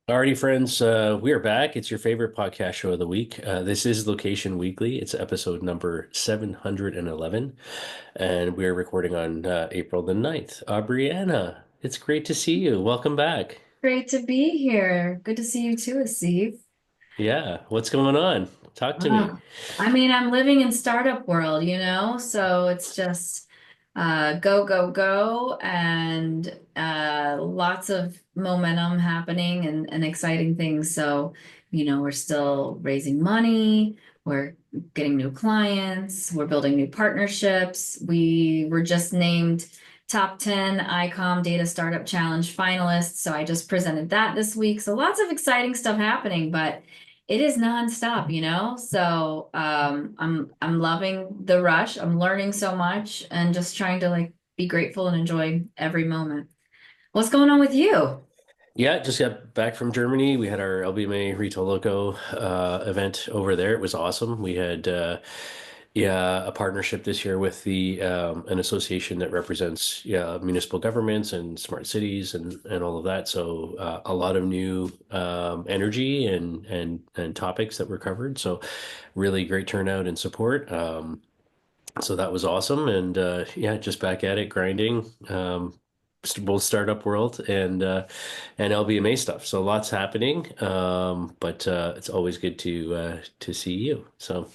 Alrighty, friends, we are back. It's your favorite podcast show of the week. This is Location Weekly. It's episode number 711, and we are recording on April the 9th. Brianna, it's great to see you. Welcome back. Great to be here. Good to see you too, Steve. Yeah, what's going on? Talk to me. Oh, I'm living in startup world, so it's just go, go, go, and lots of momentum happening and exciting things. So, we're still raising money, we're getting new clients, we're building new partnerships. We were just named top 10 ICOM Data Startup Challenge finalists. So I just presented that this week. So lots of exciting stuff happening, but it is nonstop. So I'm loving the rush. I'm learning so much and just trying to like be grateful and enjoy every moment. What's going on with you? Yeah, just got back from Germany. We had our LBMA Retail Loco event over there. It was awesome. We had a partnership this year with the an association that represents municipal governments and smart cities and all of that. So a lot of new energy and topics that were covered. So really great turnout and support. So that was awesome. And yeah, just back at it, grinding. Both startup world and LBMA stuff. So lots happening. But it's always good to see you. So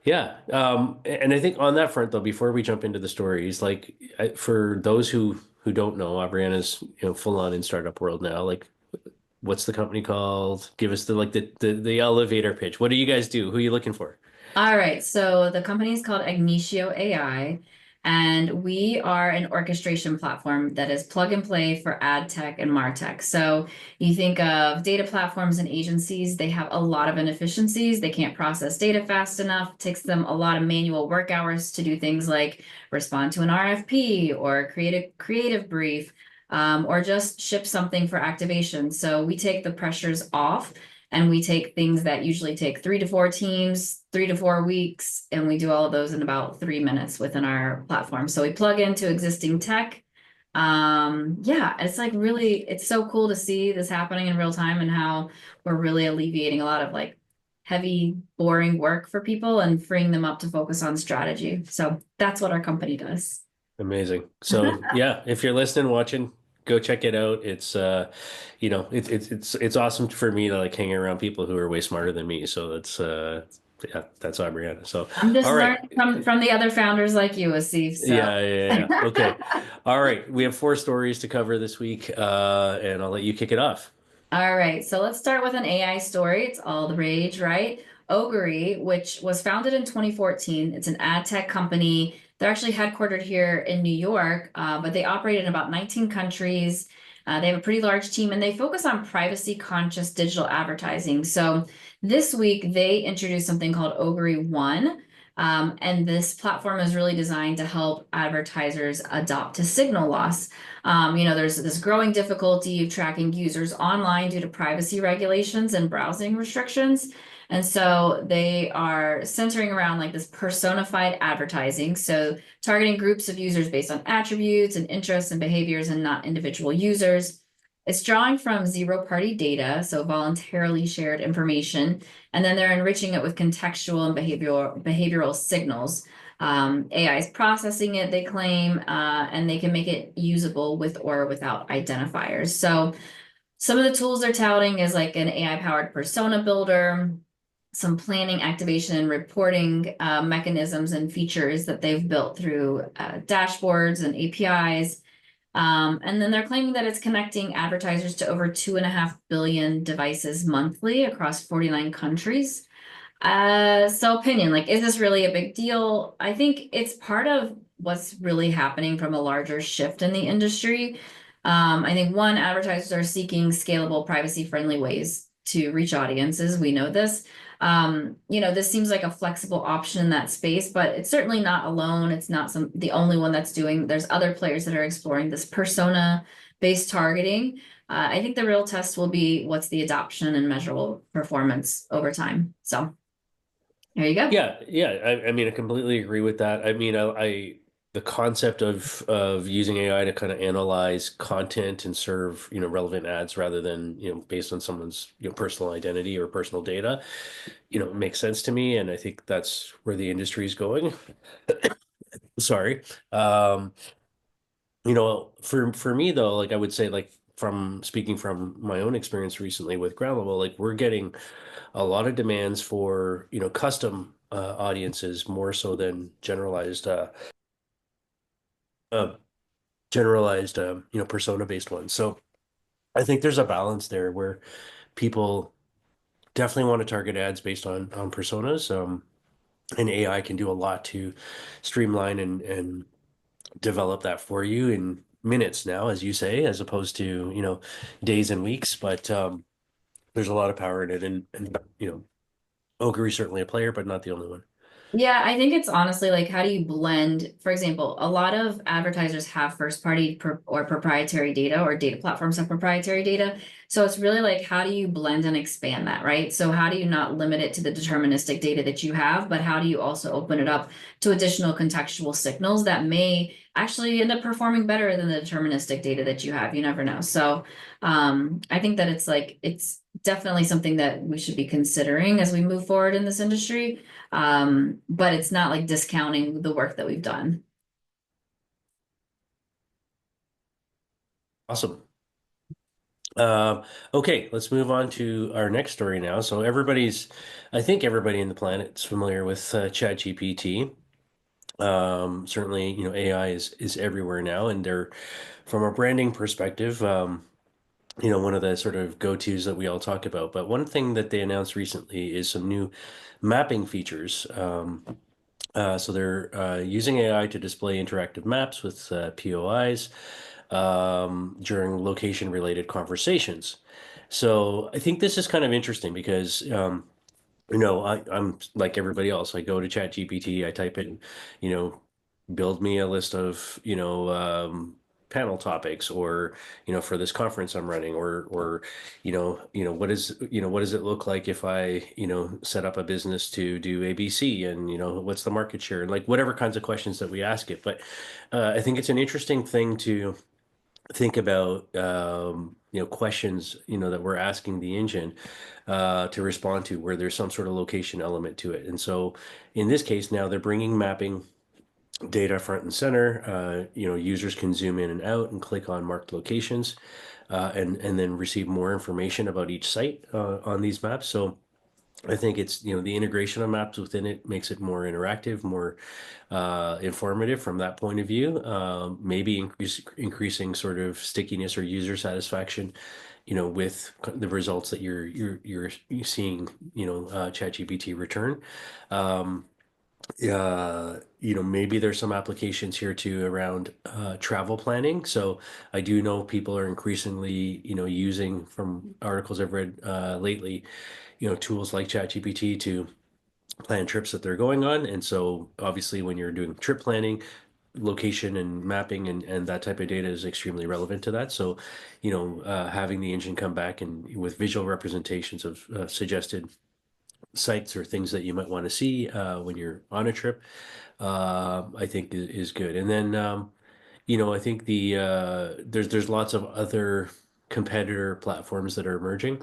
yeah. And I think on that front though, before we jump into the stories, like for those who don't know, Brianna's full on in startup world now. Like, what's the company called? Give us the elevator pitch. What do you guys do? Who are you looking for? All right, so the company is called Ignitio AI, and we are an orchestration platform that is plug and play for ad tech and martech. So you think of data platforms and agencies, they have a lot of inefficiencies. They can't process data fast enough. It takes them a lot of manual work hours to do things like respond to an RFP or create a creative brief, or just ship something for activation. So we take the pressures off and we take things that usually take 3 to 4 teams, 3 to 4 weeks, and we do all of those in about 3 minutes within our platform. So we plug into existing tech. Yeah, it's like really, it's so cool to see this happening in real time and how we're really alleviating a lot of like heavy, boring work for people and freeing them up to focus on strategy. So that's what our company does. Amazing. So yeah, if you're listening, watching, go check it out. It's it's awesome for me to like hang around people who are way smarter than me. So that's Brianna. So I'm just all right. learning from the other founders like you, Asif. So Yeah. Okay. All right. We have four stories to cover this week, and I'll let you kick it off. all right, so let's start with an AI story. It's all the rage, right? Ogury, which was founded in 2014. It's an ad tech company. They're actually headquartered here in New York, but they operate in about 19 countries. They have a pretty large team and they focus on privacy conscious digital advertising. So this week they introduced something called Ogury One. And this platform is really designed to help advertisers adopt to signal loss. There's this growing difficulty of tracking users online due to privacy regulations and browsing restrictions. And so they are centering around like this personified advertising. So targeting groups of users based on attributes and interests and behaviors and not individual users. It's drawing from zero-party data, so voluntarily shared information, and then they're enriching it with contextual and behavioral signals. AI is processing it, they claim, and they can make it usable with or without identifiers. So some of the tools they're touting is like an AI-powered persona builder, some planning, activation, and reporting mechanisms and features that they've built through dashboards and APIs. And then they're claiming that it's connecting advertisers to over 2.5 billion devices monthly across 49 countries. So opinion, like, is this really a big deal? I think it's part of what's really happening from a larger shift in the industry. I think one, advertisers are seeking scalable, privacy-friendly ways to reach audiences. We know this. This seems like a flexible option in that space, but it's certainly not alone. It's not the only one that's doing. There's other players that are exploring this persona-based targeting. I think the real test will be what's the adoption and measurable performance over time. So there you go. Yeah. I mean, I completely agree with that. I mean, I the concept of using AI to kind of analyze content and serve, relevant ads rather than, based on someone's, personal identity or personal data, makes sense to me. And I think that's where the industry is going. Sorry. Um, for me though, like I would say, like from speaking from my own experience recently with ground level, like we're getting a lot of demands for, custom audiences more so than uh, persona-based ones. So I think there's a balance there where people definitely want to target ads based on personas. And AI can do a lot to streamline and develop that for you in minutes now, as you say, as opposed to, days and weeks. But there's a lot of power in it, and Ogury's certainly a player, but not the only one. Yeah, I think it's honestly like, how do you blend? For example, a lot of advertisers have first party or proprietary data, or data platforms have proprietary data. So it's really like, how do you blend and expand that, right? So how do you not limit it to the deterministic data that you have, but how do you also open it up to additional contextual signals that may actually end up performing better than the deterministic data that you have? You never know. So I think that it's definitely something that we should be considering as we move forward in this industry. But it's not like discounting the work that we've done. Awesome. Okay, let's move on to our next story now. So I think everybody in the planet is familiar with ChatGPT. Certainly, AI is everywhere now, and they're from a branding perspective, one of the sort of go-tos that we all talk about. But one thing that they announced recently is some new mapping features. So they're using AI to display interactive maps with POIs during location-related conversations. So I think this is kind of interesting because I'm like everybody else. I go to ChatGPT, I type in, you know, build me a list of, panel topics or, for this conference I'm running or, what does it look like if I, set up a business to do ABC and, what's the market share and like whatever kinds of questions that we ask it. But I think it's an interesting thing to think about questions that we're asking the engine to respond to where there's some sort of location element to it. And so in this case now they're bringing mapping data front and center. Users can zoom in and out and click on marked locations and then receive more information about each site on these maps. So I think it's, the integration of maps within it makes it more interactive, more informative from that point of view. Maybe increasing sort of stickiness or user satisfaction, with the results that you're seeing, ChatGPT return. Um, maybe there's some applications here too around travel planning. So I do know people are increasingly, using from articles I've read lately, tools like ChatGPT to plan trips that they're going on. And so obviously when you're doing trip planning, location and mapping and that type of data is extremely relevant to that. So, having the engine come back and with visual representations of suggested sites or things that you might want to see when you're on a trip, I think is good. And then, I think there's lots of other competitor platforms that are emerging.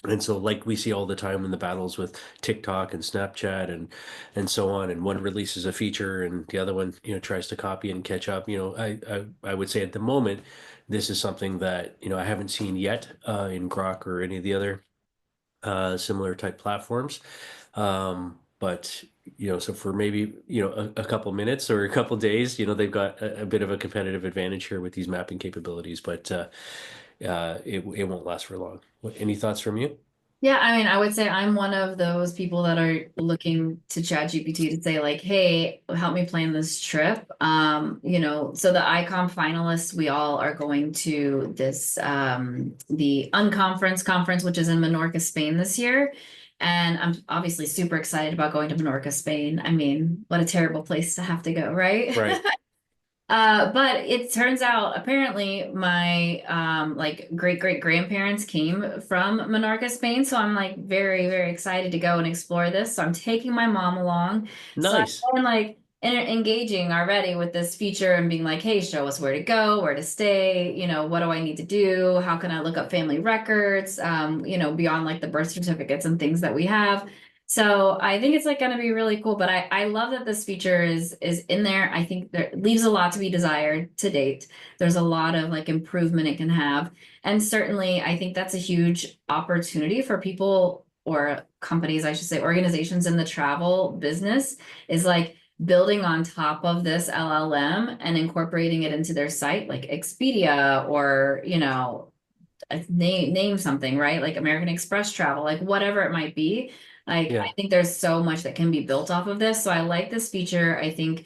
And so, like we see all the time in the battles with TikTok and Snapchat and so on, and one releases a feature and the other one, tries to copy and catch up. I would say at the moment, this is something that I haven't seen yet in Grok or any of the other similar type platforms. But so for maybe a couple minutes or a couple days, they've got a bit of a competitive advantage here with these mapping capabilities, but it won't last for long. Any thoughts from you? Yeah, I mean, I would say I'm one of those people that are looking to ChatGPT to say like, hey, help me plan this trip. So the ICOM finalists, we all are going to this the Unconference conference, which is in Menorca, Spain this year. And I'm obviously super excited about going to Menorca, Spain. I mean, what a terrible place to have to go, right? Right. But it turns out apparently my like great grandparents came from Menorca, Spain. So I'm like very excited to go and explore this. So I'm taking my mom along. So I'm Nice. going like engaging already with this feature and being like, hey, show us where to go, where to stay, what do I need to do? How can I look up family records, beyond like the birth certificates and things that we have. So I think it's like going to be really cool, but I love that this feature is in there. I think there leaves a lot to be desired to date. There's a lot of like improvement it can have. And certainly I think that's a huge opportunity for people or companies, I should say, organizations in the travel business is like building on top of this LLM and incorporating it into their site, like Expedia or, name something, right? Like American Express travel, like whatever it might be. Like, I Yeah. think there's so much that can be built off of this. So I like this feature. I think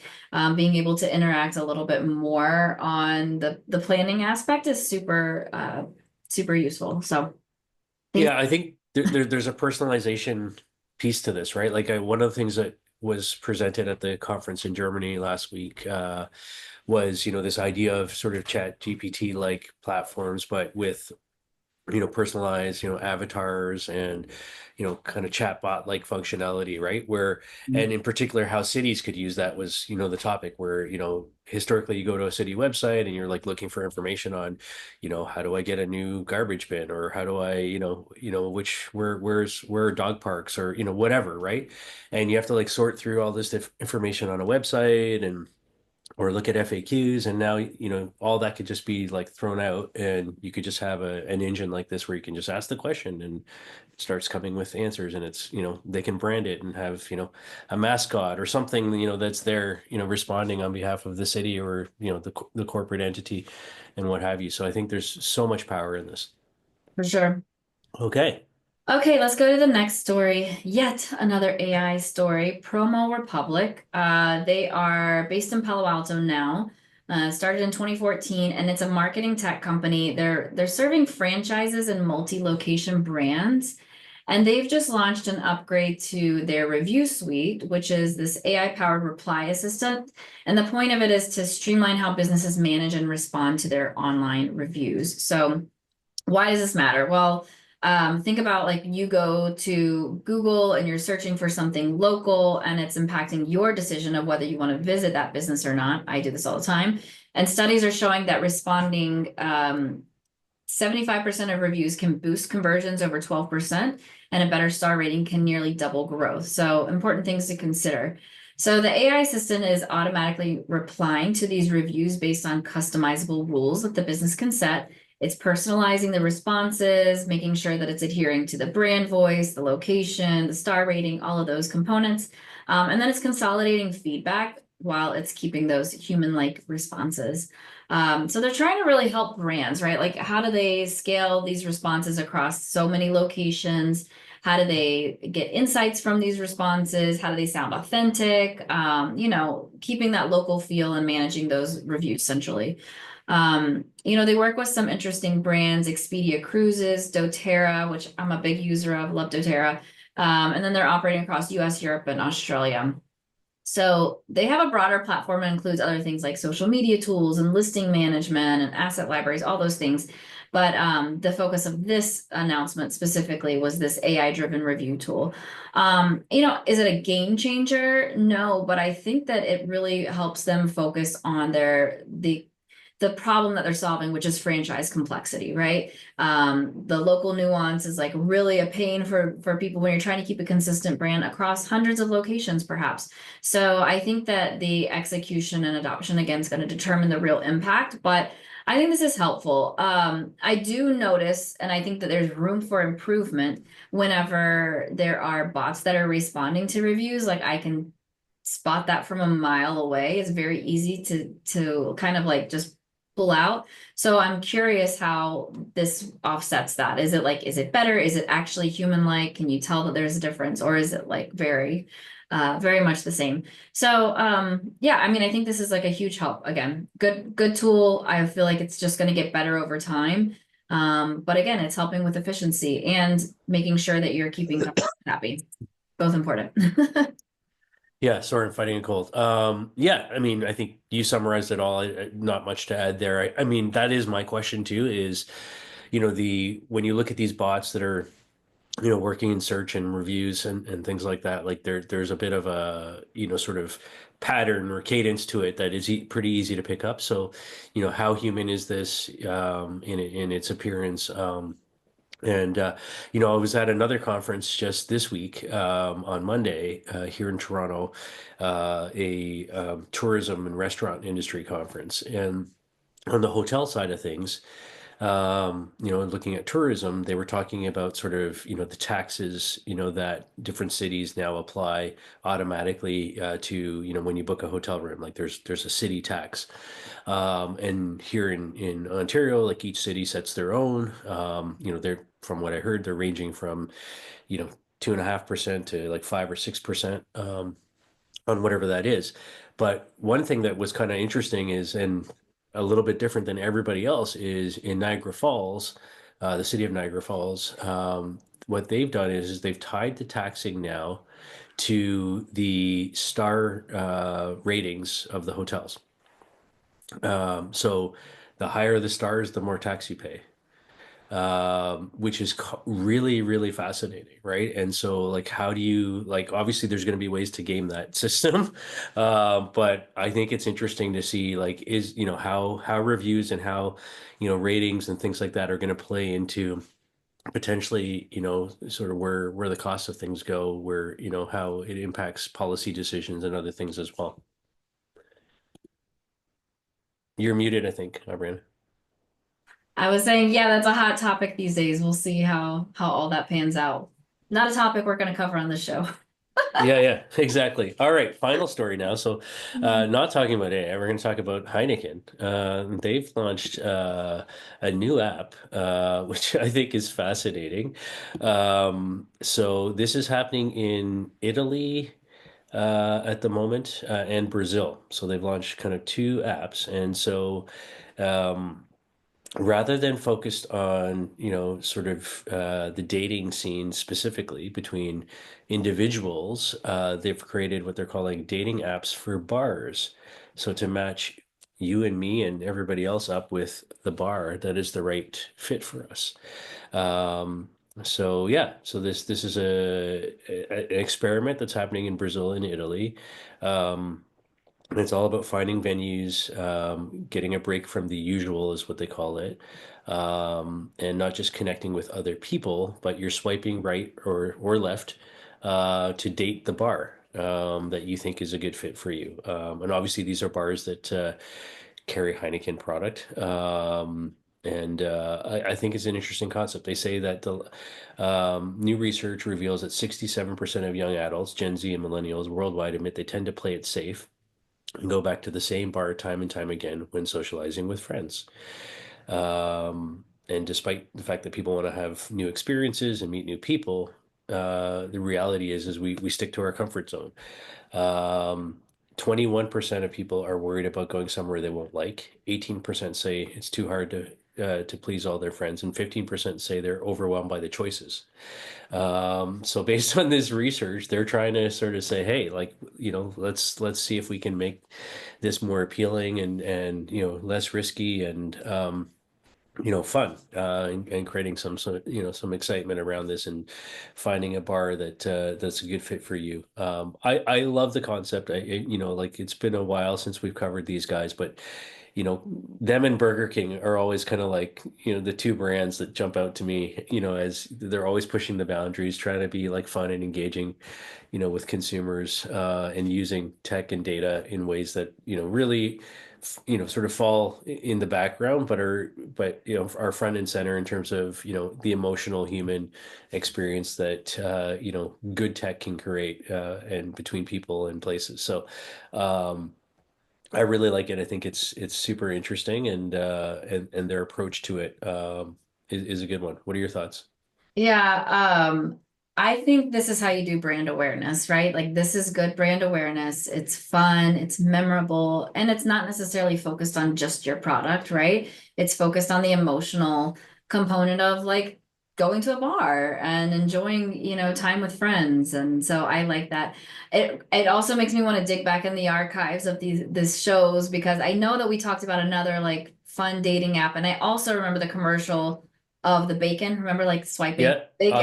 being able to interact a little bit more on the planning aspect is super useful. So things. Yeah, I think there's a personalization piece to this, right? Like one of the things that was presented at the conference in Germany last week was, this idea of sort of chat GPT like platforms, but with personalized, avatars and, kind of chatbot like functionality, right? Where, and in particular, how cities could use that was, the topic where, historically you go to a city website and you're like looking for information on, how do I get a new garbage bin or how do I, where are dog parks or, whatever, right? And you have to like sort through all this information on a website and or look at FAQs and now all that could just be like thrown out and you could just have an engine like this where you can just ask the question and it starts coming with answers and it's they can brand it and have a mascot or something that's there responding on behalf of the city or the corporate entity and what have you. So I think there's so much power in this. For sure. Okay. Okay, let's go to the next story. Yet another AI story. PromoRebpublic. They are based in Palo Alto now. Started in 2014, and it's a marketing tech company. They're serving franchises and multi-location brands, and they've just launched an upgrade to their review suite, which is this AI-powered reply assistant. And the point of it is to streamline how businesses manage and respond to their online reviews. So why does this matter? Well, think about like you go to Google and you're searching for something local and it's impacting your decision of whether you want to visit that business or not. I do this all the time. And studies are showing that responding 75% of reviews can boost conversions over 12%, and a better star rating can nearly double growth. So, important things to consider. So, the AI assistant is automatically replying to these reviews based on customizable rules that the business can set. It's personalizing the responses, making sure that it's adhering to the brand voice, the location, the star rating, all of those components. And then it's consolidating feedback while it's keeping those human-like responses. So they're trying to really help brands, right? Like, how do they scale these responses across so many locations? How do they get insights from these responses? How do they sound authentic? Keeping that local feel and managing those reviews centrally. They work with some interesting brands, Expedia Cruises, doTERRA, which I'm a big user of, love doTERRA. And then they're operating across US, Europe, and Australia. So they have a broader platform that includes other things like social media tools and listing management and asset libraries, all those things. But the focus of this announcement specifically was this AI-driven review tool. Is it a game changer? No, but I think that it really helps them focus on the problem that they're solving, which is franchise complexity, right? The local nuance is like really a pain for people when you're trying to keep a consistent brand across hundreds of locations, perhaps. So I think that the execution and adoption again is going to determine the real impact, but I think this is helpful. I do notice, and I think that there's room for improvement whenever there are bots that are responding to reviews. Like I can spot that from a mile away. It's very easy to kind of like just pull out. So I'm curious how this offsets that. Is it better? Is it actually human-like? Can you tell that there's a difference, or is it like very much the same? So yeah, I mean, I think this is like a huge help. Again, good tool. I feel like it's just going to get better over time. But again, it's helping with efficiency and making sure that you're keeping customers happy. Both important. Yeah, sorry, I'm fighting a cold. Yeah, I mean, I think you summarized it all. Not much to add there. I mean, that is my question too, is, the when you look at these bots that are working in search and reviews and things like that, like there's a bit of a, sort of pattern or cadence to it that is pretty easy to pick up. So, how human is this in its appearance? And I was at another conference just this week on Monday here in Toronto, a tourism and restaurant industry conference, and on the hotel side of things, looking at tourism, they were talking about sort of, the taxes, that different cities now apply automatically to, when you book a hotel room, like there's a city tax. And here in Ontario, like each city sets their own. They're from what I heard, they're ranging from, you know, 2.5% to like 5 or 6%. On whatever that is. But one thing that was kind of interesting is, and a little bit different than everybody else, is in Niagara Falls, the city of Niagara Falls. What they've done is they've tied the taxing now to the star ratings of the hotels. So the higher the stars, the more tax you pay, which is really, really fascinating, right? And so, like, how do you, like, obviously, there's going to be ways to game that system, but I think it's interesting to see, like, how reviews and how, ratings and things like that are going to play into potentially, sort of where the cost of things go, where, how it impacts policy decisions and other things as well. You're muted, I think, Brandon. I was saying, yeah, that's a hot topic these days. We'll see how all that pans out. Not a topic we're going to cover on the show. Yeah, yeah, exactly. All right, final story now. So, Mhm. not talking about AI, we're going to talk about Heineken. They've launched a new app, which I think is fascinating. So, this is happening in Italy at the moment and Brazil. So, they've launched kind of two apps. And so, um, rather than focused on, sort of the dating scene specifically between individuals, they've created what they're calling dating apps for bars. So to match you and me and everybody else up with the bar that is the right fit for us. Um, so yeah, so this is an experiment that's happening in Brazil and Italy. Um, and it's all about finding venues, getting a break from the usual is what they call it. And not just connecting with other people, but you're swiping right or left to date the bar that you think is a good fit for you. And obviously, these are bars that carry Heineken product. And I think it's an interesting concept. They say that the new research reveals that 67% of young adults, Gen Z and millennials worldwide, admit they tend to play it safe and go back to the same bar time and time again when socializing with friends. And despite the fact that people want to have new experiences and meet new people, the reality is we stick to our comfort zone. Um, 21% of people are worried about going somewhere they won't like. 18% say it's too hard to please all their friends, and 15% say they're overwhelmed by the choices. So based on this research, they're trying to sort of say, hey, like, let's see if we can make this more appealing and less risky and fun and creating some sort of, some excitement around this and finding a bar that's a good fit for you. I love the concept. Like it's been a while since we've covered these guys, but them and Burger King are always kind of like, the two brands that jump out to me, as they're always pushing the boundaries, trying to be like fun and engaging, with consumers and using tech and data in ways that, really, sort of fall in the background, but are front and center in terms of, the emotional human experience that, good tech can create and between people and places. So, I really like it. I think it's super interesting and their approach to it is a good one. What are your thoughts? Yeah, I think this is how you do brand awareness, right? Like this is good brand awareness. It's fun, it's memorable, and it's not necessarily focused on just your product, right? It's focused on the emotional component of like going to a bar and enjoying, time with friends. And so I like that. It also makes me want to dig back in the archives of these shows because I know that we talked about another like fun dating app, and I also remember the commercial of the bacon. Remember, like swiping Yeah, bacon?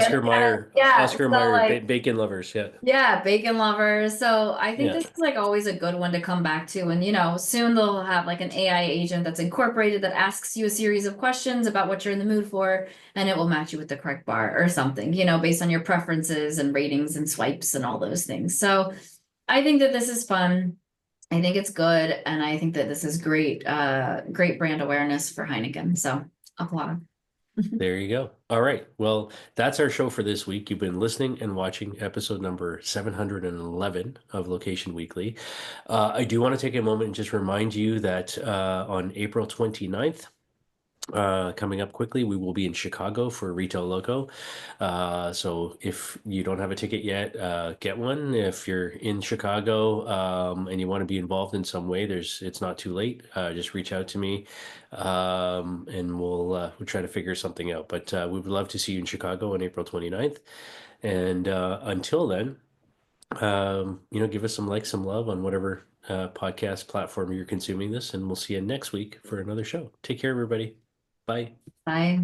Yeah. Oscar So Mayer, like, bacon lovers. Yeah, yeah, bacon lovers. So I think yeah. this is like always a good one to come back to. And soon they'll have like an AI agent that's incorporated that asks you a series of questions about what you're in the mood for, and it will match you with the correct bar or something, based on your preferences and ratings and swipes and all those things. So I think that this is fun. I think it's good, and I think that this is great, great brand awareness for Heineken. So applaud. There you go. All right. Well, that's our show for this week. You've been listening and watching episode number 711 of Location Weekly. I do want to take a moment and just remind you that on April 29th, coming up quickly, we will be in Chicago for Retail Loco. So if you don't have a ticket yet, get one. If you're in Chicago and you want to be involved in some way, it's not too late. Just reach out to me, and we'll try to figure something out. But we would love to see you in Chicago on April 29th. And until then, give us some likes, some love on whatever podcast platform you're consuming this, and we'll see you next week for another show. Take care, everybody. Bye. Bye.